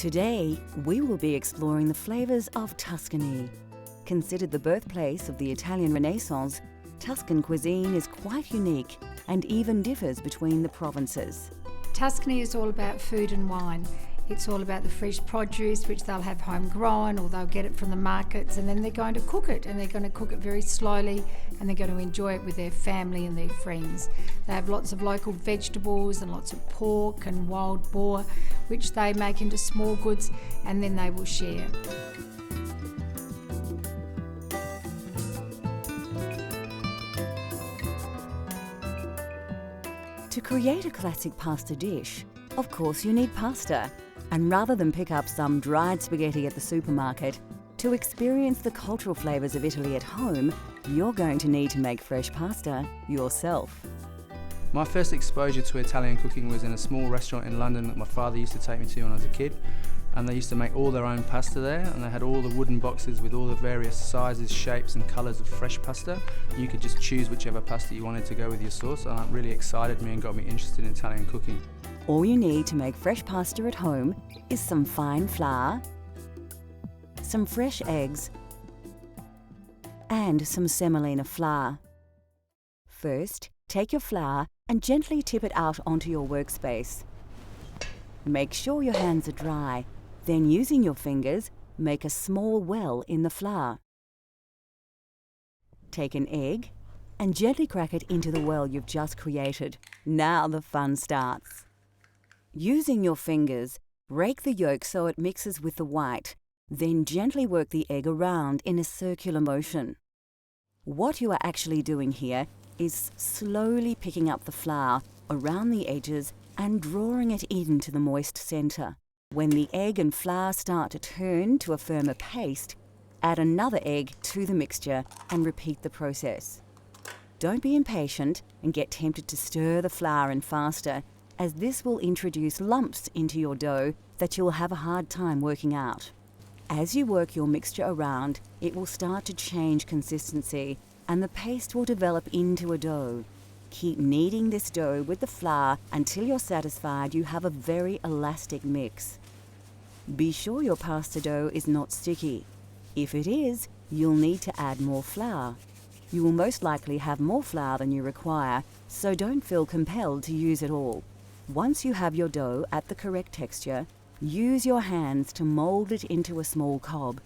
Today, we will be exploring the flavours of Tuscany. Considered the birthplace of the Italian Renaissance, Tuscan cuisine is quite unique and even differs between the provinces. Tuscany is all about food and wine. It's all about the fresh produce, which they'll have homegrown or they'll get it from the markets, and then they're going to cook it, and they're going to cook it very slowly, and they're going to enjoy it with their family and their friends. They have lots of local vegetables and lots of pork and wild boar, which they make into small goods, and then they will share. To create a classic pasta dish, of course you need pasta. And rather than pick up some dried spaghetti at the supermarket, to experience the cultural flavours of Italy at home, you're going to need to make fresh pasta yourself. My first exposure to Italian cooking was in a small restaurant in London that my father used to take me to when I was a kid. And they used to make all their own pasta there, and they had all the wooden boxes with all the various sizes, shapes and colours of fresh pasta. You could just choose whichever pasta you wanted to go with your sauce, and that really excited me and got me interested in Italian cooking. All you need to make fresh pasta at home is some fine flour, some fresh eggs, and some semolina flour. First, take your flour and gently tip it out onto your workspace. Make sure your hands are dry. Then, using your fingers, make a small well in the flour. Take an egg and gently crack it into the well you've just created. Now the fun starts. Using your fingers, break the yolk so it mixes with the white, then gently work the egg around in a circular motion. What you are actually doing here is slowly picking up the flour around the edges and drawing it into the moist centre. When the egg and flour start to turn to a firmer paste, add another egg to the mixture and repeat the process. Don't be impatient and get tempted to stir the flour in faster, as this will introduce lumps into your dough that you'll have a hard time working out. As you work your mixture around, it will start to change consistency and the paste will develop into a dough. Keep kneading this dough with the flour until you're satisfied you have a very elastic mix. Be sure your pasta dough is not sticky. If it is, you'll need to add more flour. You will most likely have more flour than you require, so don't feel compelled to use it all. Once you have your dough at the correct texture, use your hands to mold it into a small cob.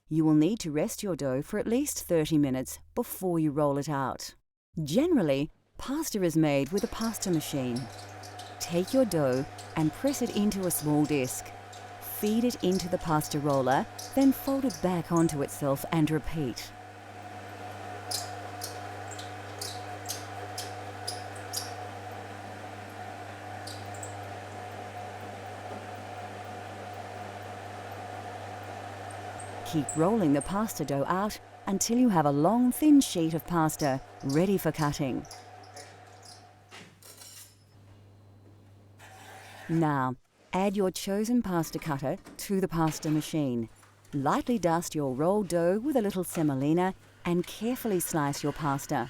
You will need to rest your dough for at least 30 minutes before you roll it out. Generally, pasta is made with a pasta machine. Take your dough and press it into a small disc. Feed it into the pasta roller, then fold it back onto itself and repeat. Keep rolling the pasta dough out until you have a long, thin sheet of pasta ready for cutting. Now, add your chosen pasta cutter to the pasta machine. Lightly dust your rolled dough with a little semolina and carefully slice your pasta.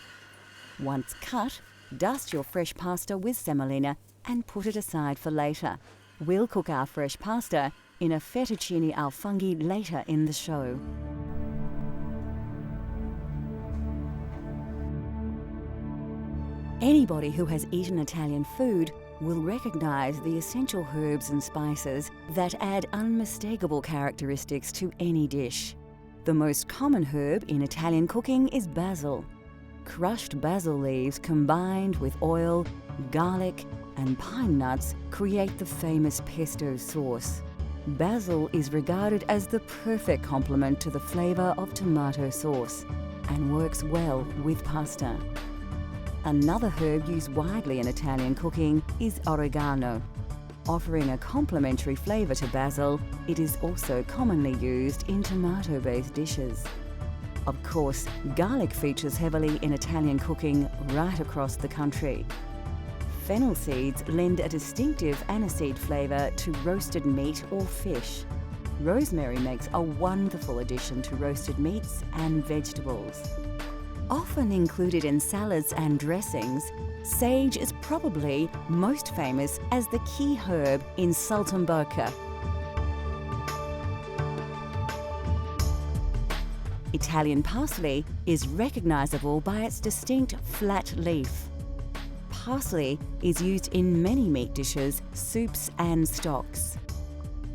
Once cut, dust your fresh pasta with semolina and put it aside for later. We'll cook our fresh pasta in a fettuccine al funghi later in the show. Anybody who has eaten Italian food will recognize the essential herbs and spices that add unmistakable characteristics to any dish. The most common herb in Italian cooking is basil. Crushed basil leaves combined with oil, garlic, and pine nuts create the famous pesto sauce. Basil is regarded as the perfect complement to the flavour of tomato sauce and works well with pasta. Another herb used widely in Italian cooking is oregano. Offering a complementary flavour to basil, it is also commonly used in tomato-based dishes. Of course, garlic features heavily in Italian cooking right across the country. Fennel seeds lend a distinctive aniseed flavour to roasted meat or fish. Rosemary makes a wonderful addition to roasted meats and vegetables. Often included in salads and dressings, sage is probably most famous as the key herb in saltimbocca. Italian parsley is recognisable by its distinct flat leaf. Parsley is used in many meat dishes, soups and stocks.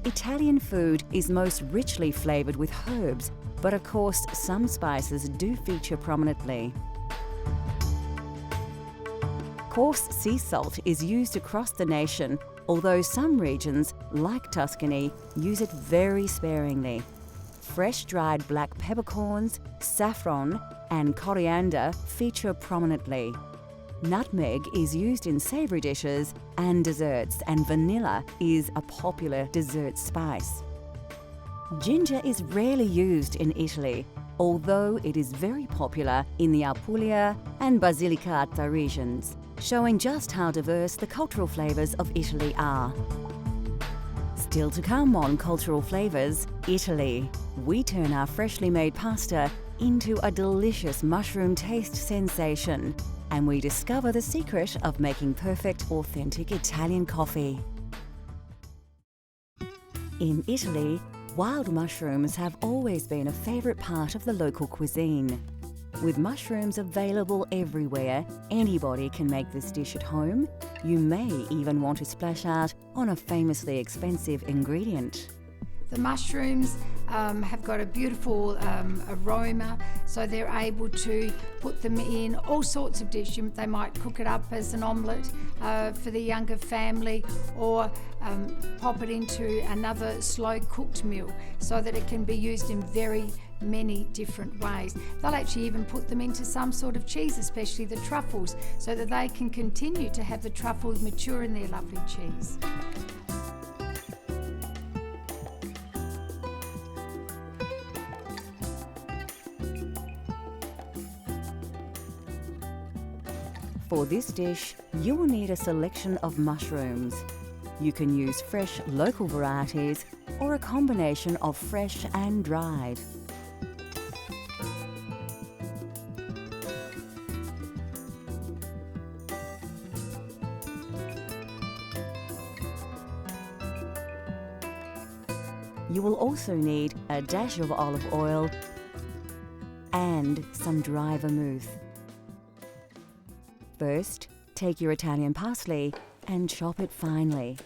Italian food is most richly flavoured with herbs, but of course some spices do feature prominently. Coarse sea salt is used across the nation, although some regions, like Tuscany, use it very sparingly. Fresh dried black peppercorns, saffron and coriander feature prominently. Nutmeg is used in savoury dishes and desserts, and vanilla is a popular dessert spice. Ginger is rarely used in Italy, although it is very popular in the Apulia and Basilicata regions, showing just how diverse the cultural flavours of Italy are. Still to come on Cultural Flavours, Italy. We turn our freshly made pasta into a delicious mushroom taste sensation, and we discover the secret of making perfect, authentic Italian coffee. In Italy, wild mushrooms have always been a favourite part of the local cuisine. With mushrooms available everywhere, anybody can make this dish at home. You may even want to splash out on a famously expensive ingredient. The mushrooms have got a beautiful aroma, so they're able to put them in all sorts of dishes. They might cook it up as an omelette for the younger family, or pop it into another slow cooked meal so that it can be used in very many different ways. They'll actually even put them into some sort of cheese, especially the truffles, so that they can continue to have the truffles mature in their lovely cheese. For this dish, you will need a selection of mushrooms. You can use fresh local varieties or a combination of fresh and dried. You will also need a dash of olive oil and some dry vermouth. First, take your Italian parsley and chop it finely.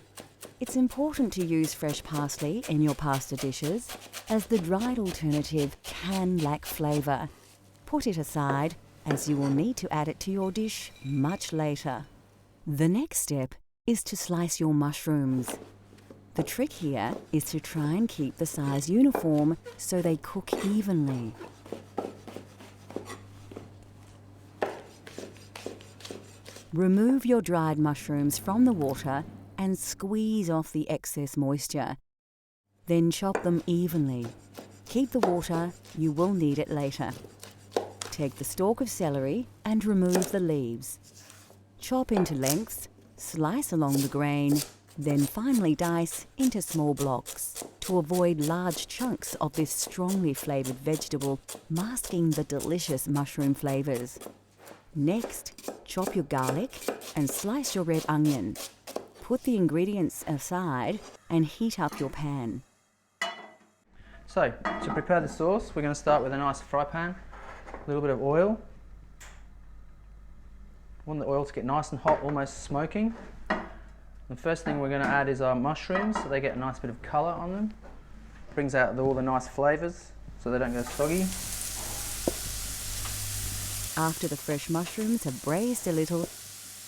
It's important to use fresh parsley in your pasta dishes, as the dried alternative can lack flavour. Put it aside, as you will need to add it to your dish much later. The next step is to slice your mushrooms. The trick here is to try and keep the size uniform so they cook evenly. Remove your dried mushrooms from the water and squeeze off the excess moisture. Then chop them evenly. Keep the water, you will need it later. Take the stalk of celery and remove the leaves. Chop into lengths, slice along the grain, then finely dice into small blocks to avoid large chunks of this strongly flavoured vegetable masking the delicious mushroom flavours. Next, chop your garlic and slice your red onion. Put the ingredients aside and heat up your pan. So, to prepare the sauce, we're going to start with a nice fry pan, a little bit of oil. We want the oil to get nice and hot, almost smoking. The first thing we're going to add is our mushrooms, so they get a nice bit of colour on them. Brings out all the nice flavours, so they don't go soggy. After the fresh mushrooms have braised a little,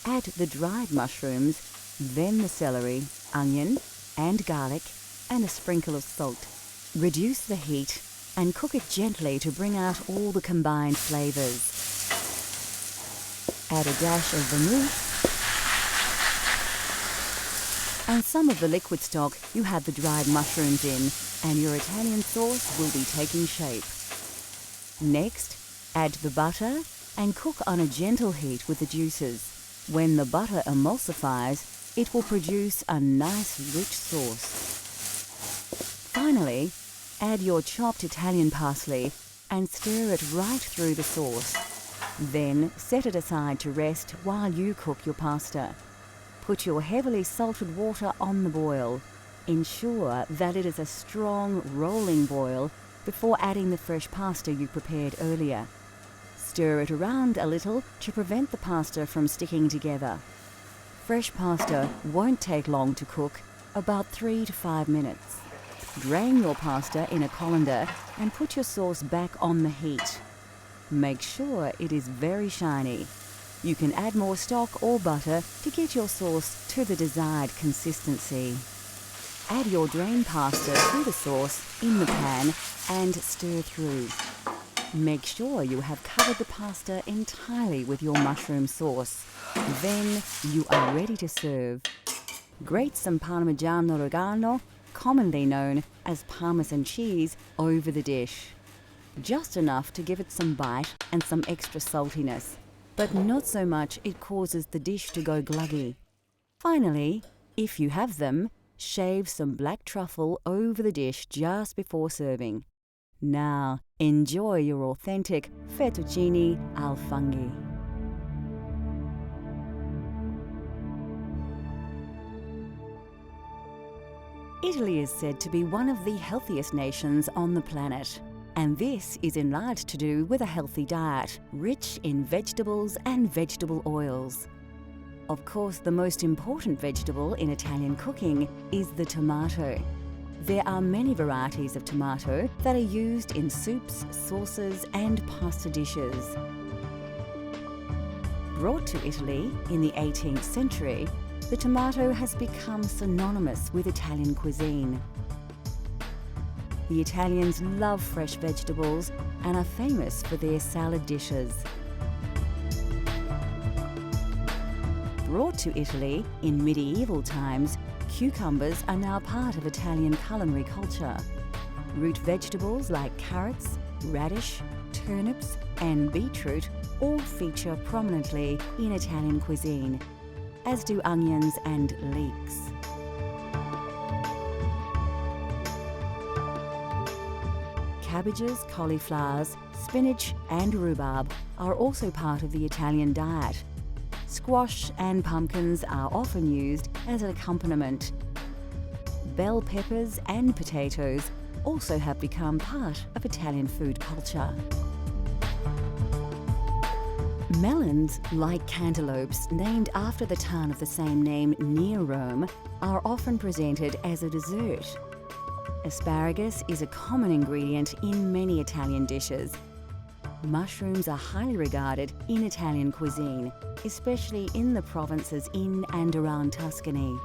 add the dried mushrooms, then the celery, onion and garlic, and a sprinkle of salt. Reduce the heat and cook it gently to bring out all the combined flavours. Add a dash of vermouth and some of the liquid stock you had the dried mushrooms in, and your Italian sauce will be taking shape. Next, add the butter and cook on a gentle heat with the juices. When the butter emulsifies, it will produce a nice rich sauce. Finally, add your chopped Italian parsley and stir it right through the sauce. Then set it aside to rest while you cook your pasta. Put your heavily salted water on the boil. Ensure that it is a strong rolling boil before adding the fresh pasta you prepared earlier. Stir it around a little to prevent the pasta from sticking together. Fresh pasta won't take long to cook, about 3 to 5 minutes. Drain your pasta in a colander and put your sauce back on the heat. Make sure it is very shiny. You can add more stock or butter to get your sauce to the desired consistency. Add your drained pasta to the sauce in the pan and stir through. Make sure you have covered the pasta entirely with your mushroom sauce. Then you are ready to serve. Grate some Parmigiano Reggiano, commonly known as Parmesan cheese, over the dish. Just enough to give it some bite and some extra saltiness, but not so much it causes the dish to go gluggy. Finally, if you have them, shave some black truffle over the dish just before serving. Now, enjoy your authentic fettuccine al funghi. Italy is said to be one of the healthiest nations on the planet, and this is in large to do with a healthy diet, rich in vegetables and vegetable oils. Of course, the most important vegetable in Italian cooking is the tomato. There are many varieties of tomato that are used in soups, sauces, and pasta dishes. Brought to Italy in the 18th century, the tomato has become synonymous with Italian cuisine. The Italians love fresh vegetables and are famous for their salad dishes. Brought to Italy in medieval times, cucumbers are now part of Italian culinary culture. Root vegetables like carrots, radish, turnips, and beetroot all feature prominently in Italian cuisine, as do onions and leeks. Cabbages, cauliflowers, spinach and rhubarb are also part of the Italian diet. Squash and pumpkins are often used as an accompaniment. Bell peppers and potatoes also have become part of Italian food culture. Melons, like cantaloupes named after the town of the same name near Rome, are often presented as a dessert. Asparagus is a common ingredient in many Italian dishes. Mushrooms are highly regarded in Italian cuisine, especially in the provinces in and around Tuscany.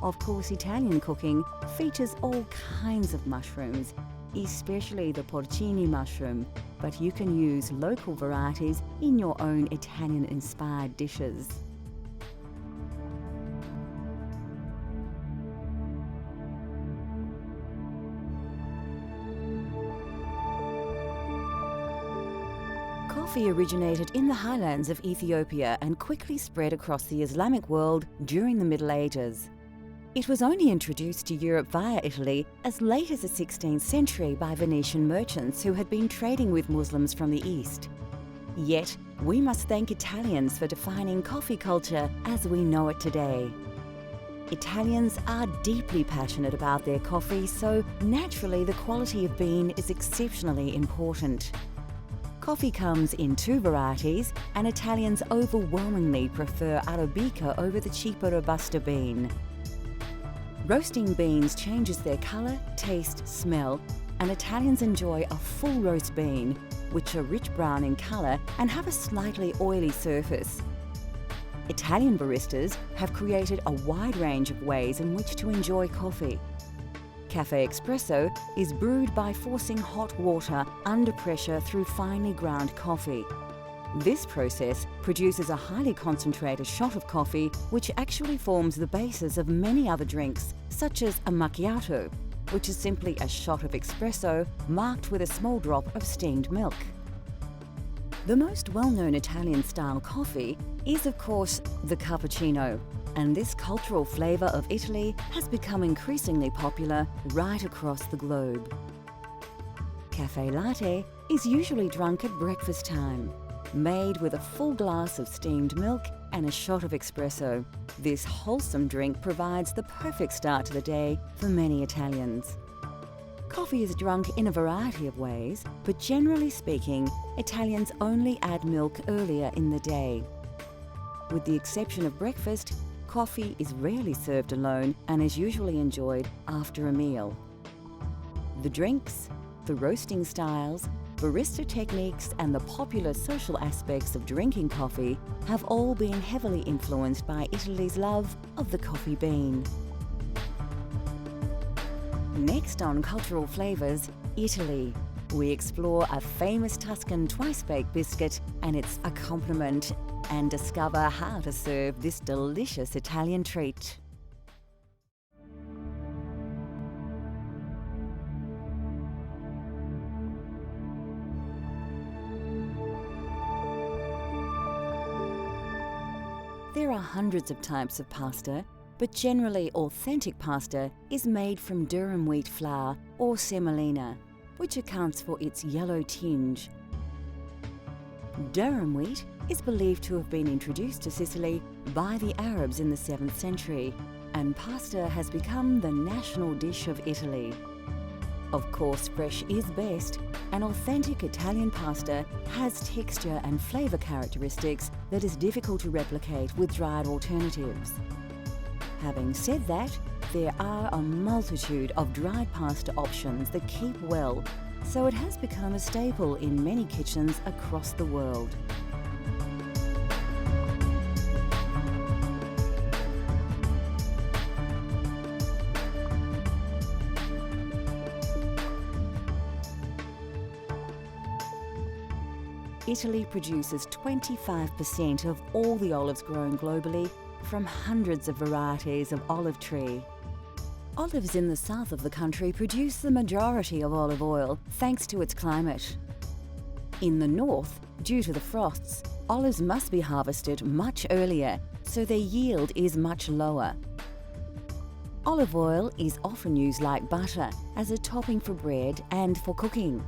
Of course, Italian cooking features all kinds of mushrooms, especially the porcini mushroom, but you can use local varieties in your own Italian-inspired dishes. Coffee originated in the highlands of Ethiopia and quickly spread across the Islamic world during the Middle Ages. It was only introduced to Europe via Italy as late as the 16th century by Venetian merchants who had been trading with Muslims from the East. Yet, we must thank Italians for defining coffee culture as we know it today. Italians are deeply passionate about their coffee, so naturally the quality of bean is exceptionally important. Coffee comes in 2 varieties, and Italians overwhelmingly prefer Arabica over the cheaper Robusta bean. Roasting beans changes their colour, taste, smell, and Italians enjoy a full roast bean, which are rich brown in colour and have a slightly oily surface. Italian baristas have created a wide range of ways in which to enjoy coffee. Cafe Espresso is brewed by forcing hot water under pressure through finely ground coffee. This process produces a highly concentrated shot of coffee, which actually forms the basis of many other drinks, such as a macchiato, which is simply a shot of espresso marked with a small drop of steamed milk. The most well-known Italian-style coffee is, of course, the cappuccino, and this cultural flavour of Italy has become increasingly popular right across the globe. Cafe latte is usually drunk at breakfast time, made with a full glass of steamed milk and a shot of espresso. This wholesome drink provides the perfect start to the day for many Italians. Coffee is drunk in a variety of ways, but generally speaking, Italians only add milk earlier in the day. With the exception of breakfast, coffee is rarely served alone and is usually enjoyed after a meal. The drinks, the roasting styles, barista techniques and the popular social aspects of drinking coffee have all been heavily influenced by Italy's love of the coffee bean. Next on Cultural Flavours, Italy. We explore a famous Tuscan twice-baked biscuit and its accompaniment and discover how to serve this delicious Italian treat. There are hundreds of types of pasta, but generally authentic pasta is made from durum wheat flour or semolina, which accounts for its yellow tinge. Durum wheat is believed to have been introduced to Sicily by the Arabs in the 7th century, and pasta has become the national dish of Italy. Of course, fresh is best, and authentic Italian pasta has texture and flavour characteristics that is difficult to replicate with dried alternatives. Having said that, there are a multitude of dried pasta options that keep well, so it has become a staple in many kitchens across the world. Italy produces 25% of all the olives grown globally from hundreds of varieties of olive tree. Olives in the south of the country produce the majority of olive oil thanks to its climate. In the north, due to the frosts, olives must be harvested much earlier, so their yield is much lower. Olive oil is often used like butter as a topping for bread and for cooking.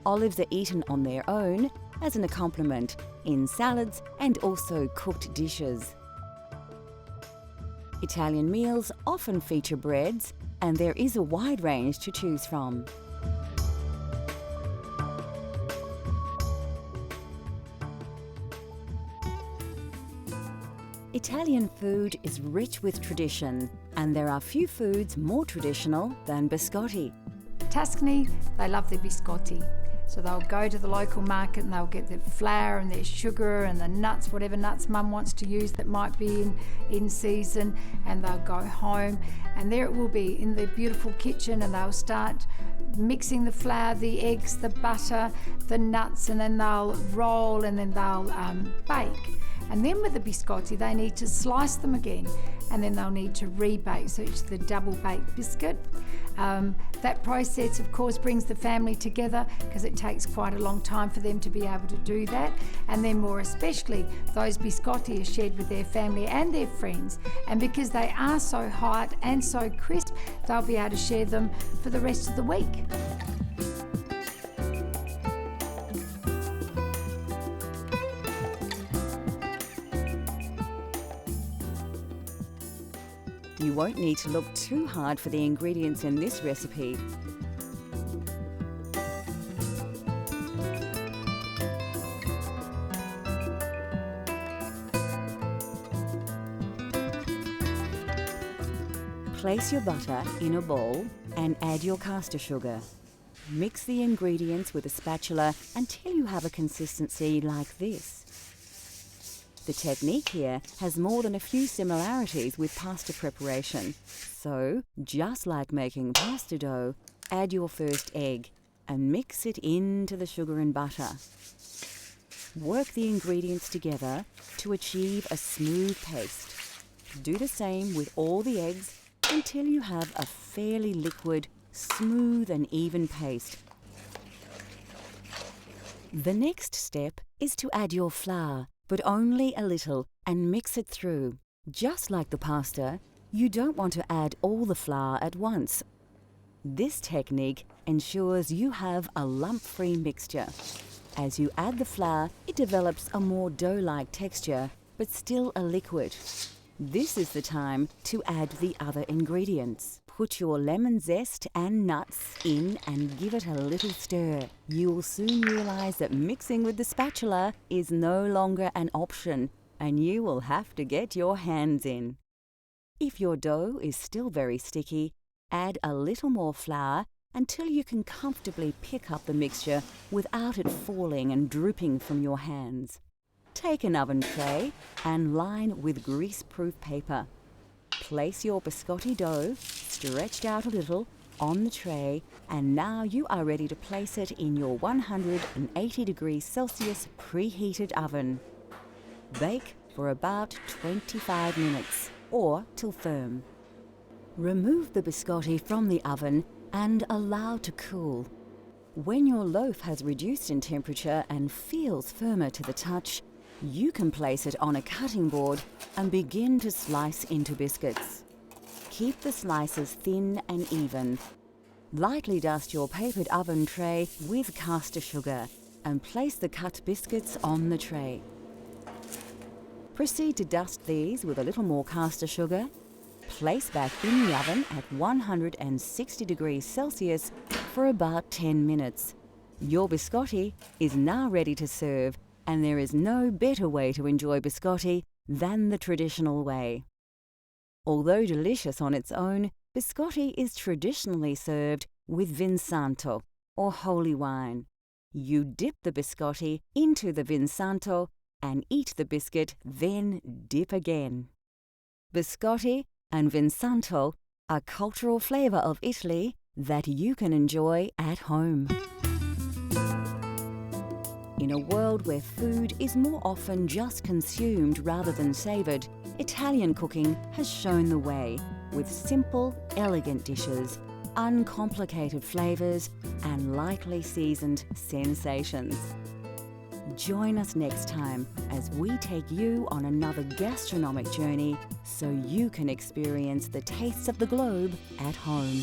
Olives are eaten on their own, as an accompaniment, in salads and also cooked dishes. Italian meals often feature breads, and there is a wide range to choose from. Italian food is rich with tradition, and there are few foods more traditional than biscotti. Tuscany, they love their biscotti. So they'll go to the local market and they'll get their flour and their sugar and the nuts, whatever nuts mum wants to use that might be in season, and they'll go home and there it will be in their beautiful kitchen, and they'll start mixing the flour, the eggs, the butter, the nuts, and then they'll roll and then they'll bake. And then with the biscotti, they need to slice them again, and then they'll need to rebake, so it's the double baked biscuit. That process, of course, brings the family together because it takes quite a long time for them to be able to do that. And then more especially, those biscotti are shared with their family and their friends. And because they are so hot and so crisp, they'll be able to share them for the rest of the week. You won't need to look too hard for the ingredients in this recipe. Place your butter in a bowl and add your caster sugar. Mix the ingredients with a spatula until you have a consistency like this. The technique here has more than a few similarities with pasta preparation. So, just like making pasta dough, add your first egg and mix it into the sugar and butter. Work the ingredients together to achieve a smooth paste. Do the same with all the eggs until you have a fairly liquid, smooth and even paste. The next step is to add your flour, but only a little, and mix it through. Just like the pasta, you don't want to add all the flour at once. This technique ensures you have a lump-free mixture. As you add the flour, it develops a more dough-like texture, but still a liquid. This is the time to add the other ingredients. Put your lemon zest and nuts in and give it a little stir. You'll soon realize that mixing with the spatula is no longer an option, and you will have to get your hands in. If your dough is still very sticky, add a little more flour until you can comfortably pick up the mixture without it falling and drooping from your hands. Take an oven tray and line with grease-proof paper. Place your biscotti dough, stretched out a little, on the tray, and now you are ready to place it in your 180 degrees Celsius preheated oven. Bake for about 25 minutes, or till firm. Remove the biscotti from the oven and allow to cool. When your loaf has reduced in temperature and feels firmer to the touch, you can place it on a cutting board and begin to slice into biscuits. Keep the slices thin and even. Lightly dust your papered oven tray with caster sugar and place the cut biscuits on the tray. Proceed to dust these with a little more caster sugar. Place back in the oven at 160 degrees Celsius for about 10 minutes. Your biscotti is now ready to serve, and there is no better way to enjoy biscotti than the traditional way. Although delicious on its own, biscotti is traditionally served with Vinsanto, or holy wine. You dip the biscotti into the Vinsanto and eat the biscuit, then dip again. Biscotti and Vinsanto are cultural flavour of Italy that you can enjoy at home. In a world where food is more often just consumed rather than savoured, Italian cooking has shown the way with simple, elegant dishes, uncomplicated flavours, and lightly seasoned sensations. Join us next time as we take you on another gastronomic journey so you can experience the tastes of the globe at home.